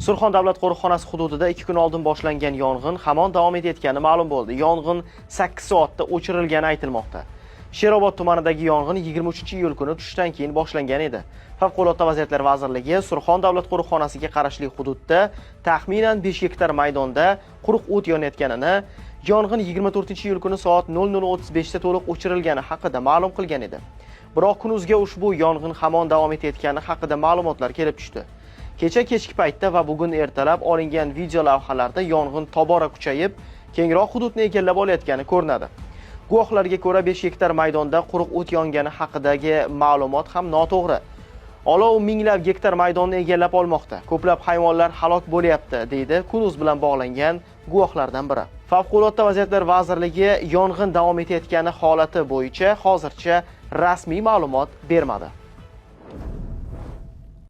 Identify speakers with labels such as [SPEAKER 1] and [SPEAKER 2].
[SPEAKER 1] Surxon davlat qo'riqxonasi hududida 2 kun oldin boshlangan yong'in hamon davom etayotgani ma'lum bo'ldi. Yong'in 8 soatda o'chirilgani aytilmoqda. Sherobod tumanidagi yong'in 23-iyul kuni tushdan keyin boshlangan edi. Favqulodda vaziyatlar vazirligi Surxon davlat qo'riqxonasiga qarashli hududda taxminan 5 gektar maydonda quruq o't yonayotganini, yong'in 24-iyul kuni soat 00:35 da to'liq o'chirilgani haqida ma'lum qilgan edi. Biroq kunuzga ushbu yong'in hamon davom etayotgani haqida ma'lumotlar kelib tushdi. Kecha kechki paytda va bugun ertalab olingan video lavhalarda yong'in tobora kuchayib, kengroq hududni egallab olayotgani ko'rinadi. Guvohlarga ko'ra 5 gektar maydonda quruq o't yongani haqidagi ma'lumot ham noto'g'ri. Olov minglab gektar maydonni egallab olmoqda. Ko'plab hayvonlar halok bo'lyapti, deydi kunuz bilan bog'langan guvohlardan biri. Favqulodda vaziyatlar vazirligi yong'in davom etayotgani holati bo'yicha hozircha rasmiy ma'lumot bermadi.